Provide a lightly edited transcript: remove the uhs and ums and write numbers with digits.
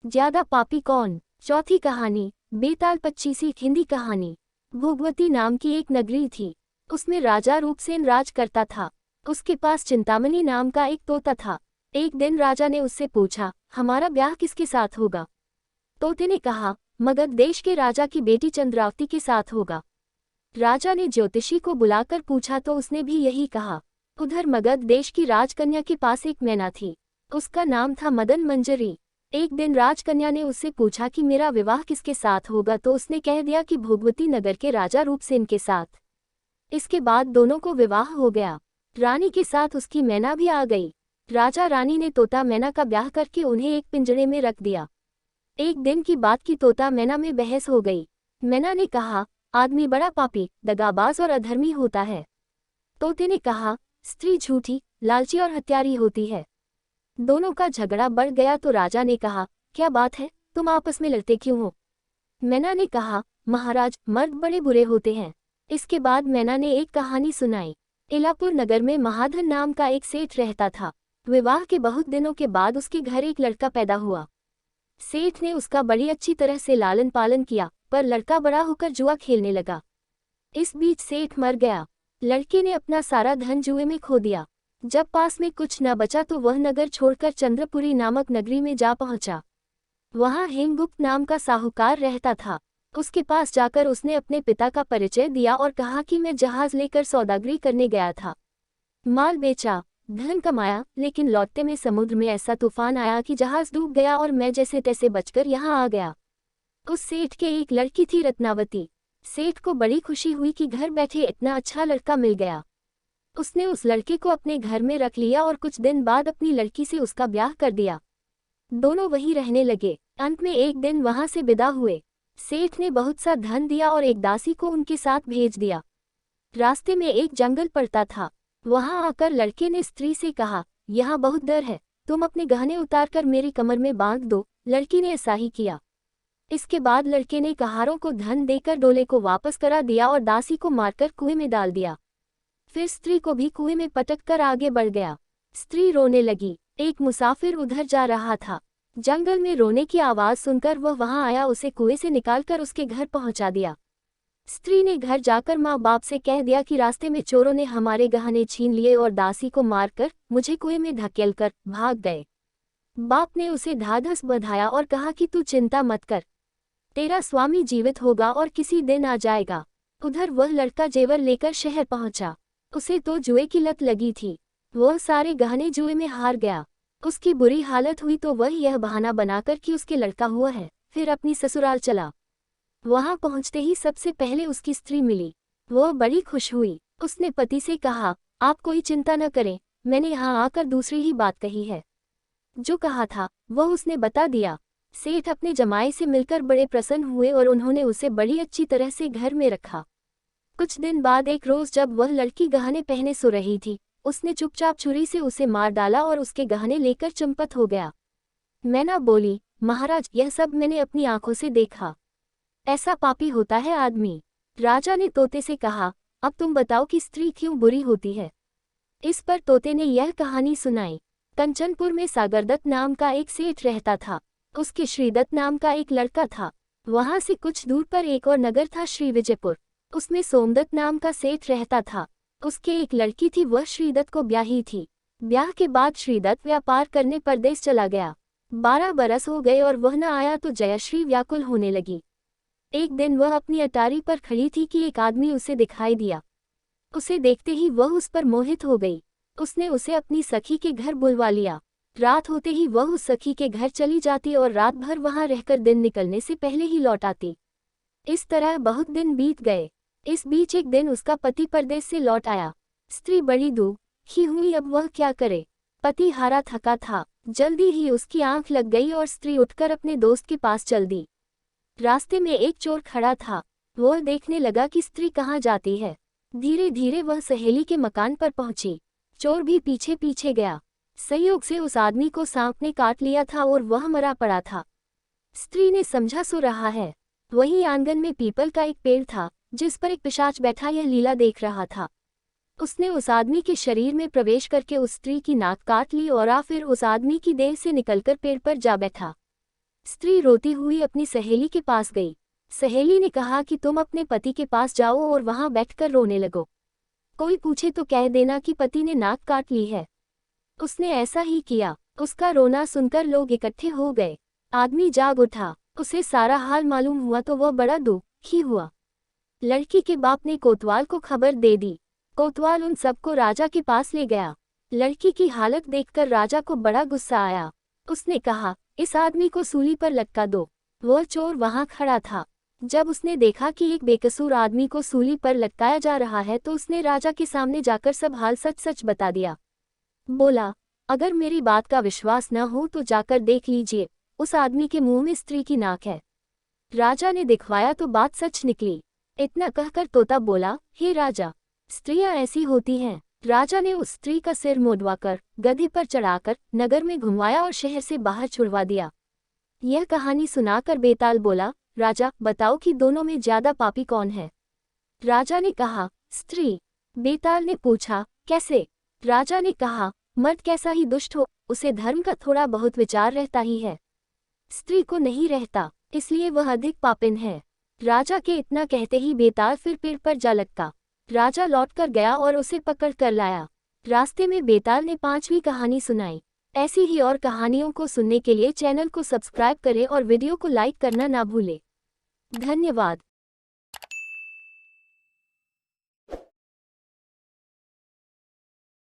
ज्यादा पापी कौन। चौथी कहानी। बेताल 25वीं हिंदी कहानी। भोगवती नाम की एक नगरी थी। उसमें राजा रूपसेन राज करता था। उसके पास चिंतामणि नाम का एक तोता था। एक दिन राजा ने उससे पूछा, हमारा ब्याह किसके साथ होगा। तोते ने कहा, मगध देश के राजा की बेटी चंद्रावती के साथ होगा। राजा ने ज्योतिषी को बुलाकर पूछा तो उसने भी यही कहा। उधर मगध देश की राजकन्या के पास एक मैना थी। उसका नाम था मदन मंजरी। एक दिन राजकन्या ने उससे पूछा कि मेरा विवाह किसके साथ होगा, तो उसने कह दिया कि भोगवती नगर के राजा रूपसेन के साथ। इसके बाद दोनों को विवाह हो गया। रानी के साथ उसकी मैना भी आ गई। राजा रानी ने तोता मैना का ब्याह करके उन्हें एक पिंजरे में रख दिया। एक दिन की बात की तोता मैना में बहस हो गई। मैना ने कहा, आदमी बड़ा पापी, दगाबाज और अधर्मी होता है। तोते ने कहा, स्त्री झूठी, लालची और हत्यारी होती है। दोनों का झगड़ा बढ़ गया तो राजा ने कहा, क्या बात है, तुम आपस में लड़ते क्यों हो। मैना ने कहा, महाराज, मर्द बड़े बुरे होते हैं। इसके बाद मैना ने एक कहानी सुनाई। इलापुर नगर में महाधन नाम का एक सेठ रहता था। विवाह के बहुत दिनों के बाद उसके घर एक लड़का पैदा हुआ। सेठ ने उसका बड़ी अच्छी तरह से लालन पालन किया, पर लड़का बड़ा होकर जुआ खेलने लगा। इस बीच सेठ मर गया। लड़के ने अपना सारा धन जुए में खो दिया। जब पास में कुछ न बचा तो वह नगर छोड़कर चंद्रपुरी नामक नगरी में जा पहुंचा। वहां हेमगुप्त नाम का साहूकार रहता था। उसके पास जाकर उसने अपने पिता का परिचय दिया और कहा कि मैं जहाज लेकर सौदागरी करने गया था। माल बेचा, धन कमाया, लेकिन लौटते में समुद्र में ऐसा तूफान आया कि जहाज डूब गया और मैं जैसे तैसे बचकर यहाँ आ गया। उस सेठ के एक लड़की थी रत्नावती। सेठ को बड़ी खुशी हुई कि घर बैठे इतना अच्छा लड़का मिल गया। उसने उस लड़के को अपने घर में रख लिया और कुछ दिन बाद अपनी लड़की से उसका ब्याह कर दिया। दोनों वहीं रहने लगे। अंत में एक दिन वहां से विदा हुए। सेठ ने बहुत सा धन दिया और एक दासी को उनके साथ भेज दिया। रास्ते में एक जंगल पड़ता था। वहां आकर लड़के ने स्त्री से कहा, यहाँ बहुत डर है, तुम अपने गहने उतारकर मेरी कमर में बांध दो। लड़की ने ऐसा ही किया। इसके बाद लड़के ने कहारों को धन देकर डोले को वापस करा दिया और दासी को मारकर कुएं में डाल दिया। फिर स्त्री को भी कुएं में पटक कर आगे बढ़ गया। स्त्री रोने लगी। एक मुसाफिर उधर जा रहा था। जंगल में रोने की आवाज सुनकर वह वहां आया, उसे कुएं से निकालकर उसके घर पहुंचा दिया। स्त्री ने घर जाकर माँ बाप से कह दिया कि रास्ते में चोरों ने हमारे गहने छीन लिए और दासी को मारकर मुझे कुएं में धकेलकर भाग गए। बाप ने उसे ढाढ़स बंधाया और कहा कि तू चिंता मत कर, तेरा स्वामी जीवित होगा और किसी दिन आ जाएगा। उधर वह लड़का जेवर लेकर शहर पहुंचा। उसे तो जुए की लत लगी थी। वह सारे गहने जुए में हार गया। उसकी बुरी हालत हुई तो वह यह बहाना बनाकर कि उसके लड़का हुआ है, फिर अपनी ससुराल चला। वहां पहुंचते ही सबसे पहले उसकी स्त्री मिली। वह बड़ी खुश हुई। उसने पति से कहा, आप कोई चिंता न करें, मैंने यहाँ आकर दूसरी ही बात कही है। जो कहा था वह उसने बता दिया। सेठ अपने जमाई से मिलकर बड़े प्रसन्न हुए और उन्होंने उसे बड़ी अच्छी तरह से घर में रखा। कुछ दिन बाद एक रोज जब वह लड़की गहने पहने सो रही थी, उसने चुपचाप छुरी से उसे मार डाला और उसके गहने लेकर चंपत हो गया। मैना बोली, महाराज, यह सब मैंने अपनी आंखों से देखा। ऐसा पापी होता है आदमी। राजा ने तोते से कहा, अब तुम बताओ कि स्त्री क्यों बुरी होती है। इस पर तोते ने यह कहानी सुनाई। कंचनपुर में सागरदत्त नाम का एक सेठ रहता था। उसके श्रीदत्त नाम का एक लड़का था। वहां से कुछ दूर पर एक और नगर था, श्री विजयपुर। उसमें सोमदत्त नाम का सेठ रहता था। उसके एक लड़की थी, वह श्रीदत्त को ब्याही थी। ब्याह के बाद श्रीदत्त व्यापार करने परदेश चला गया। 12 बरस हो गए और वह न आया तो जयश्री व्याकुल होने लगी। एक दिन वह अपनी अटारी पर खड़ी थी कि एक आदमी उसे दिखाई दिया। उसे देखते ही वह उस पर मोहित हो गई। उसने उसे अपनी सखी के घर बुलवा लिया। रात होते ही वह उस सखी के घर चली जाती और रात भर वहां रहकर दिन निकलने से पहले ही लौट आती। इस तरह बहुत दिन बीत गए। इस बीच एक दिन उसका पति परदेश से लौट आया। स्त्री बड़ी दुखी हुई, अब वह क्या करे। पति हारा थका था। जल्दी ही उसकी आंख लग गई और स्त्री उठकर अपने दोस्त के पास चल दी। रास्ते में एक चोर खड़ा था। वह देखने लगा कि स्त्री कहाँ जाती है। धीरे धीरे वह सहेली के मकान पर पहुंची। चोर भी पीछे पीछे गया। संयोग से उस आदमी को सांप ने काट लिया था और वह मरा पड़ा था। स्त्री ने समझा सो रहा है। वहीं आंगन में पीपल का एक पेड़ था, जिस पर एक पिशाच बैठा यह लीला देख रहा था। उसने उस आदमी के शरीर में प्रवेश करके उस स्त्री की नाक काट ली और फिर उस आदमी की देह से निकलकर पेड़ पर जा बैठा। स्त्री रोती हुई अपनी सहेली के पास गई। सहेली ने कहा कि तुम अपने पति के पास जाओ और वहां बैठकर रोने लगो। कोई पूछे तो कह देना कि पति ने नाक काट ली है। उसने ऐसा ही किया। उसका रोना सुनकर लोग इकट्ठे हो गए। आदमी जाग उठा। उसे सारा हाल मालूम हुआ तो वह बड़ा दुखी हुआ। लड़की के बाप ने कोतवाल को खबर दे दी। कोतवाल उन सबको राजा के पास ले गया। लड़की की हालत देखकर राजा को बड़ा गुस्सा आया। उसने कहा, इस आदमी को सूली पर लटका दो। वह चोर वहां खड़ा था। जब उसने देखा कि एक बेकसूर आदमी को सूली पर लटकाया जा रहा है तो उसने राजा के सामने जाकर सब हाल सच सच बता दिया। बोला, अगर मेरी बात का विश्वास न हो तो जाकर देख लीजिए, उस आदमी के मुंह में स्त्री की नाक है। राजा ने दिखवाया तो बात सच निकली। इतना कहकर तोता बोला, हे राजा, स्त्रियां ऐसी होती हैं। राजा ने उस स्त्री का सिर मुड़वाकर गधे पर चढ़ाकर नगर में घुमाया और शहर से बाहर छुड़वा दिया। यह कहानी सुनाकर बेताल बोला, राजा बताओ कि दोनों में ज्यादा पापी कौन है। राजा ने कहा, स्त्री। बेताल ने पूछा, कैसे। राजा ने कहा, मर्द कैसा ही दुष्ट हो, उसे धर्म का थोड़ा बहुत विचार रहता ही है। स्त्री को नहीं रहता, इसलिए वह अधिक पापिन है। राजा के इतना कहते ही बेताल फिर पेड़ पर जा लटका। राजा लौटकर गया और उसे पकड़ कर लाया। रास्ते में बेताल ने 5वीं कहानी सुनाई। ऐसी ही और कहानियों को सुनने के लिए चैनल को सब्सक्राइब करें और वीडियो को लाइक करना ना भूलें। धन्यवाद।